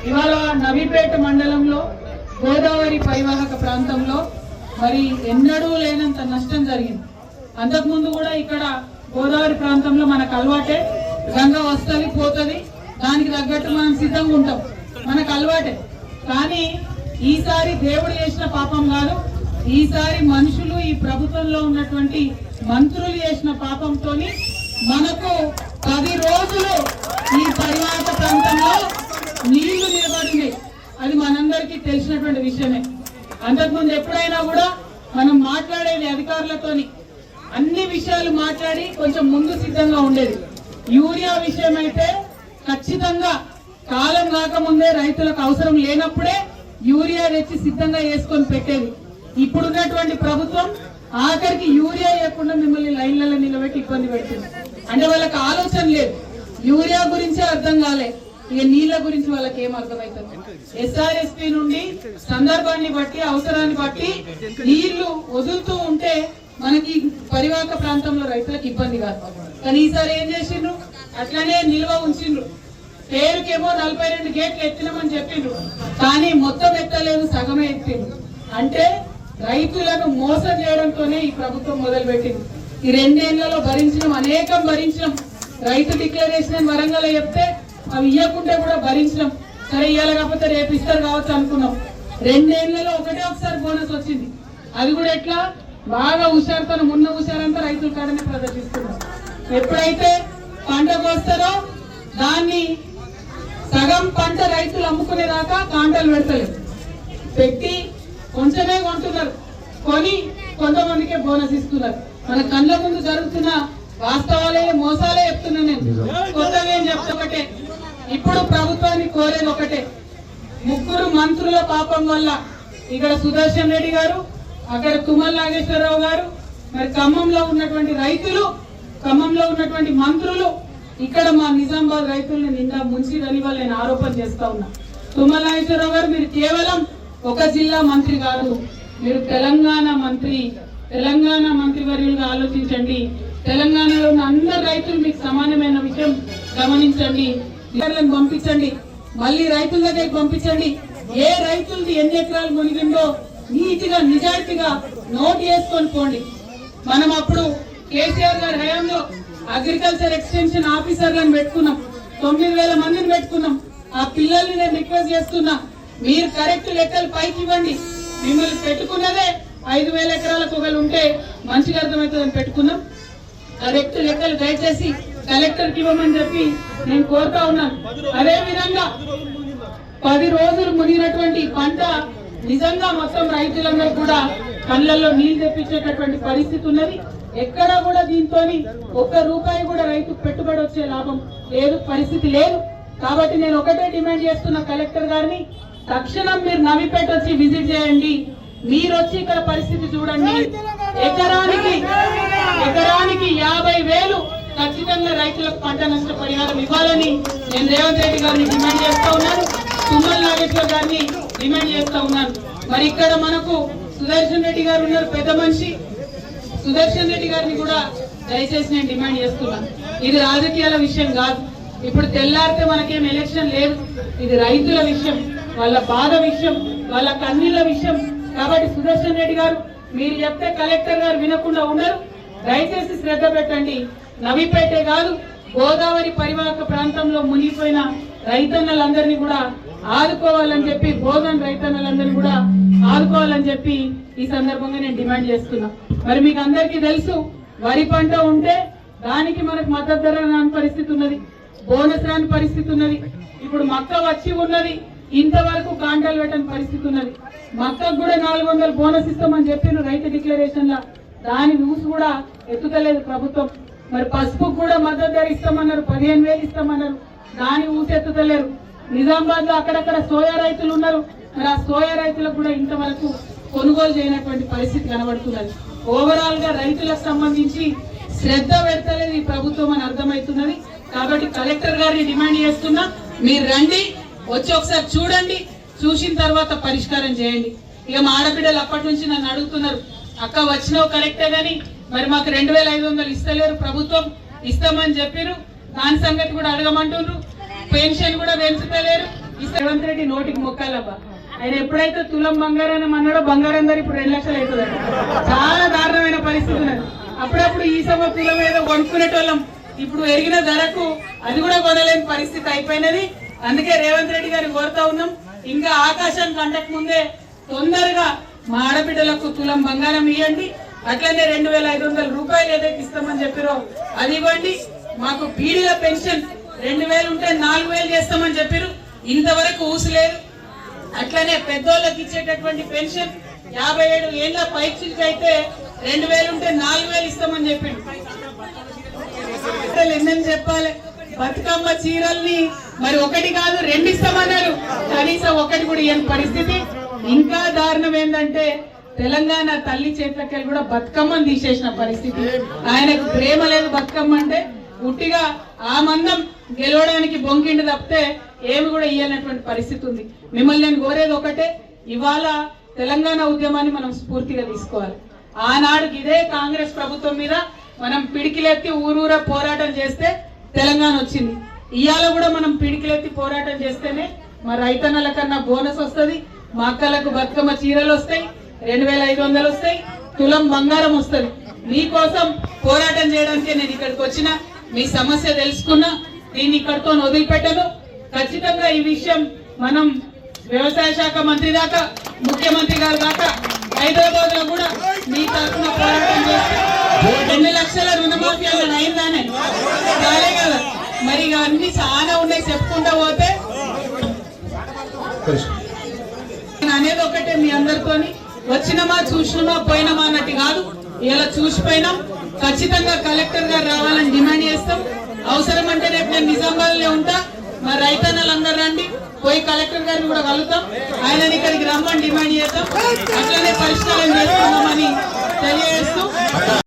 ఇవాళ నవీపేట మండలంలో గోదావరి పరివాహక ప్రాంతంలో మరి ఎన్నడూ లేనంత నష్టం జరిగింది. అంతకుముందు కూడా ఇక్కడ గోదావరి ప్రాంతంలో మనకు అలవాటే, గంగ వస్తుంది పోతుంది, దానికి తగ్గట్టు మనం సిద్ధంగా ఉంటాం, మనకు అలవాటే. కానీ ఈసారి దేవుడు చేసిన పాపం కాదు, ఈసారి మనుషులు ఈ ప్రభుత్వంలో ఉన్నటువంటి మంత్రులు చేసిన పాపంతో మనకు 10 రోజులు ఈ పరివాహక ప్రాంతంలో నీళ్లు నిలబడింది. అది మనందరికీ తెలిసినటువంటి విషయమే. అంతకుముందు ఎప్పుడైనా కూడా మనం మాట్లాడేది అధికారులతోని అన్ని విషయాలు మాట్లాడి కొంచెం ముందు సిద్ధంగా ఉండేది. యూరియా విషయం అయితే ఖచ్చితంగా కాలం కాకముందే రైతులకు అవసరం లేనప్పుడే యూరియా తెచ్చి సిద్ధంగా వేసుకొని పెట్టేది. ఇప్పుడున్నటువంటి ప్రభుత్వం ఆఖరికి యూరియా వేయకుండా మిమ్మల్ని లైన్లలో నిలబెట్టి ఇబ్బంది పెడుతుంది. అంటే వాళ్ళకి ఆలోచన లేదు, యూరియా గురించే అర్థం కాలే, ఇక నీళ్ల గురించి వాళ్ళకి ఏం అర్థమవుతుంది. ఎస్ఆర్ఎస్పీ నుండి సందర్భాన్ని బట్టి అవసరాన్ని బట్టి నీళ్లు వదులుతూ ఉంటే మనకి పరివాహక ప్రాంతంలో రైతులకు ఇబ్బంది కాదు. కానీ ఈసారి ఏం చేసిండ్రు, అట్లనే నిల్వ ఉంచిండ్రు. పేరుకేమో 42 గేట్లు ఎత్తినామని చెప్పిండ్రు, కానీ మొత్తం ఎత్తలేదు, సగమే ఎత్తిండ్రు. అంటే రైతులను మోసం చేయడంతోనే ఈ ప్రభుత్వం మొదలుపెట్టింది. ఈ 2 ఏళ్లలో భరించడం, అనేకం భరించడం. రైతు డిక్లరేషన్ వరంగల్ చెప్తే అవి ఇవ్వకుంటే కూడా భరించడం. సరే ఇవ్వాలి కాకపోతే రేపు ఇస్తారు కావచ్చు అనుకున్నాం. 2 ఏళ్లలో ఒకసారి బోనస్ వచ్చింది. అది కూడా ఎట్లా బాగా హుషారుతో ఉన్న హుషారంతా రైతుల కాడనే ప్రదర్శిస్తున్నారు. ఎప్పుడైతే పంటకు వస్తారో దాన్ని సగం పంట రైతులు అమ్ముకునేదాకా కాంటలు పెడతలేరు, పెట్టి కొంచెమే కొంటున్నారు, కొని కొంతమందికే బోనస్ ఇస్తున్నారు. మన కళ్ళ ముందు జరుగుతున్న వాస్తవాలే మోసాలే చెప్తున్నా నేను, కొత్తగా ఏం చెప్తా ఒకటే. ఇప్పుడు ప్రభుత్వాన్ని కోరేది ఒకటే, 3 మంత్రుల పాపం వల్ల ఇక్కడ సుదర్శన్ రెడ్డి గారు, అక్కడ తుమ్మల నాగేశ్వరరావు గారు, మరి ఖమ్మంలో ఉన్నటువంటి రైతులు, ఖమ్మంలో ఉన్నటువంటి మంత్రులు ఇక్కడ మా నిజామాబాద్ రైతుల్ని నిండా ముంచిదని వాళ్ళు నేను ఆరోపణ చేస్తా ఉన్నా. తుమ్మల నాగేశ్వరరావు గారు, మీరు కేవలం ఒక జిల్లా మంత్రి కాదు, మీరు తెలంగాణ మంత్రి, తెలంగాణ మంత్రివర్యులుగా ఆలోచించండి. తెలంగాణలో ఉన్న అందరు రైతులు మీకు సమానమైన విషయం గమనించండి. పంపించండి, మళ్ళీ రైతుల దగ్గరికి పంపించండి. ఏ రైతులది ఎన్ని ఎకరాలు మునిగిందో నీతిగా నిజాయితీగా నోట్ చేసుకొని పోండి. మనం అప్పుడు కేసీఆర్ గారి హయాంలో అగ్రికల్చర్ ఎక్స్టెన్షన్ ఆఫీసర్లను పెట్టుకున్నాం, 9,000 మందిని పెట్టుకున్నాం. ఆ పిల్లల్ని నేను రిక్వెస్ట్ చేస్తున్నా, మీరు కరెక్ట్ లెక్కలు పైకి ఇవ్వండి. మిమ్మల్ని పెట్టుకున్నదే 5,000 ఎకరాలకు ఒకళ్ళు ఉంటే మంచిగా అర్థమవుతుందని పెట్టుకున్నాం. కరెక్ట్ లెక్కలు దయచేసి కలెక్టర్కి ఇవ్వమని చెప్పి నేను కోరుతా ఉన్నాను. అదే విధంగా 10 రోజులు మునిగినటువంటి పంట నిజంగా మొత్తం రైతులందరూ కూడా కళ్ళల్లో నీళ్లు తెప్పించేటటువంటి పరిస్థితి ఉన్నది. ఎక్కడా కూడా దీంతో ₹1 కూడా రైతుకు పెట్టుబడి వచ్చే లాభం లేదు, పరిస్థితి లేదు. కాబట్టి నేను ఒకటే డిమాండ్ చేస్తున్నా కలెక్టర్ గారిని, తక్షణం మీరు నవీపేట వచ్చి విజిట్ చేయండి. మీరు వచ్చి ఇక్కడ పరిస్థితి చూడండి. ఎకరానికి 50,000 ఖచ్చితంగా రైతులకు పంట నష్ట పరిహారం ఇవ్వాలని నేను రేవంత్ రెడ్డి గారిని డిమాండ్ చేస్తా ఉన్నాను, తుమ్మల నాగేశ్వర్ గారిని డిమాండ్ చేస్తా ఉన్నాను. మరి ఇక్కడ మనకు సుదర్శన్ రెడ్డి గారు ఉన్నారు, పెద్ద మనిషి. సుదర్శన్ రెడ్డి గారిని కూడా దయచేసి నేను డిమాండ్ చేస్తున్నాను. ఇది రాజకీయాల విషయం కాదు, ఇప్పుడు తెల్లారితే మనకేం ఎలక్షన్ లేదు, ఇది రైతుల విషయం, వాళ్ళ బాధ విషయం, వాళ్ళ కన్నీళ్ల విషయం. కాబట్టి సుదర్శన్ రెడ్డి గారు, మీరు చెప్తే కలెక్టర్ గారు వినకుండా ఉండరు, దయచేసి శ్రద్ధ పెట్టండి. నవీపేటే కాదు, గోదావరి పరివాహక ప్రాంతంలో మునిగిపోయిన రైతన్నలందరినీ కూడా ఆదుకోవాలని చెప్పి, బోధన రైతన్నలందరినీ కూడా ఆదుకోవాలని చెప్పి ఈ సందర్భంగా నేను డిమాండ్ చేస్తున్నా. మరి మీకు అందరికీ తెలుసు, వరి పంట ఉంటే దానికి మనకు మద్దతు ధర రాని పరిస్థితి ఉన్నది, బోనస్ రాని పరిస్థితి ఉన్నది. ఇప్పుడు మక్క వచ్చి ఉన్నది, ఇంతవరకు కాంటాలు పెట్టని పరిస్థితి ఉన్నది. మక్కకు కూడా 400 బోనస్ ఇస్తామని చెప్పిన రైతు డిక్లరేషన్ లా, దాని న్యూస్ కూడా ఎత్తుతలేదు ప్రభుత్వం. మరి పసుపుకు కూడా మద్దతు ధర ఇస్తామన్నారు, 15,000 ఇస్తామన్నారు, దాని ఊసెత్తుతలేరు. నిజామాబాద్ లో అక్కడక్కడ సోయా రైతులు ఉన్నారు, మరి ఆ సోయా రైతులకు కూడా ఇంతవరకు కొనుగోలు చేయనటువంటి పరిస్థితి కనబడుతున్నది. ఓవరాల్ గా రైతులకు సంబంధించి శ్రద్ధ పెడతలేదు ఈ ప్రభుత్వం అని అర్థమవుతున్నది. కాబట్టి కలెక్టర్ గారిని డిమాండ్ చేస్తున్నా, మీరు రండి, వచ్చి ఒకసారి చూడండి, చూసిన తర్వాత పరిష్కారం చేయండి. ఇక మా ఆడబిడ్డలు అప్పటి నుంచి నన్ను అడుగుతున్నారు, అక్క వచ్చినావు కరెక్టే గానీ మరి మాకు 2500 ఇస్తలేరు, ప్రభుత్వం ఇస్తామని చెప్పారు, దాని సంగతి కూడా అడగమంటున్నారు, పెన్షన్ కూడా పెంచుతలేరు. రేవంత్ రెడ్డి నోటికి మొక్కాలబ్బా, ఆయన ఎప్పుడైతే తులం బంగారం అన్నాడో బంగారం ధర ఇప్పుడు 2 లక్షలు అవుతుంది. చాలా దారుణమైన పరిస్థితి ఉన్నది. అప్పుడప్పుడు ఈ సభ తులం ఏదో కొనుక్కునేటోళ్ళం, ఇప్పుడు ఎరిగిన ధరకు అది కూడా కొనలేని పరిస్థితి అయిపోయినది. అందుకే రేవంత్ రెడ్డి గారిని కోరుతా ఉన్నాం, ఇంకా ఆకాశానికి అంటకు ముందే తొందరగా మా ఆడబిడ్డలకు తులం బంగారం ఇవ్వండి, అట్లనే 2500 రూపాయలు ఏదైతే ఇస్తామని చెప్పారో అది ఇవ్వండి. మాకు బీడీల పెన్షన్ 2000 ఉంటే 4000 చేస్తామని చెప్పారు, ఇంతవరకు ఊసలేదు. అట్లనే పెద్దోళ్ళకి ఇచ్చేటటువంటి పెన్షన్ 57 ఏళ్ల పైచికి అయితే 2000 ఉంటే 4000 ఇస్తామని చెప్పిండు. ఎన్నని చెప్పాలి, బతుకమ్మ చీరల్ని మరి 1 కాదు 2 ఇస్తామన్నారు, కనీసం 1 కూడా ఇవ్వని పరిస్థితి. ఇంకా దారుణం ఏంటంటే తెలంగాణ తల్లి చేతులకెళ్ళి కూడా బతుకమ్మని తీసేసిన పరిస్థితి. ఆయనకు ప్రేమ లేదు బతుకమ్మ అంటే, ఉట్టిగా ఆ మందం గెలవడానికి బొంకిండి తప్పితే ఏమి కూడా ఇయ్యనటువంటి పరిస్థితి ఉంది. మిమ్మల్ని నేను కోరేది ఒకటే, ఇవాళ తెలంగాణ ఉద్యమాన్ని మనం స్ఫూర్తిగా తీసుకోవాలి. ఆనాడుకి ఇదే కాంగ్రెస్ ప్రభుత్వం మీద మనం పిడికిలెత్తి ఊరూరా పోరాటం చేస్తే తెలంగాణ వచ్చింది. ఇవాళ కూడా మనం పిడికిలెత్తి పోరాటం చేస్తేనే మా రైతన్నల కన్నా బోనస్ వస్తుంది, మా అక్కలకు బతుకమ్మ చీరలు వస్తాయి, 2500 వస్తాయి, తులం బంగారం వస్తుంది. మీకోసం పోరాటం చేయడానికి నేను ఇక్కడికి వచ్చిన, మీ సమస్య తెలుసుకున్నా, దీన్ని ఇక్కడితో వదిలిపెట్టను. ఖచ్చితంగా ఈ విషయం మనం వ్యవసాయ శాఖ మంత్రి దాకా, ముఖ్యమంత్రి గారి దాకా, హైదరాబాద్ లో కూడా మీ తరఫున పోరాటం చేస్తే 2 లక్షల రుణమాఫీ అన్న అయిందానే కాలే కదా. మరి ఇక అన్ని చాలా ఉన్నాయి, చెప్పుకుంటా పోతే. అనేది ఒకటే, మీ అందరితోని వచ్చినమా చూసినమా పోయినమా అన్నట్టు కాదు, ఇలా చూసిపోయినాం. ఖచ్చితంగా కలెక్టర్ గారు రావాలని డిమాండ్ చేస్తాం. అవసరం అంటే రేపు నేను నిజామాబాద్ లో ఉంటా, మరి రైతన్నలందరూ రండి, పోయి కలెక్టర్ గారిని కూడా కలుగుతాం, ఆయనని ఇక్కడికి రమ్మని డిమాండ్ చేస్తాం, అట్లనే పరిష్కారం చేసుకుందామని తెలియజేస్తూ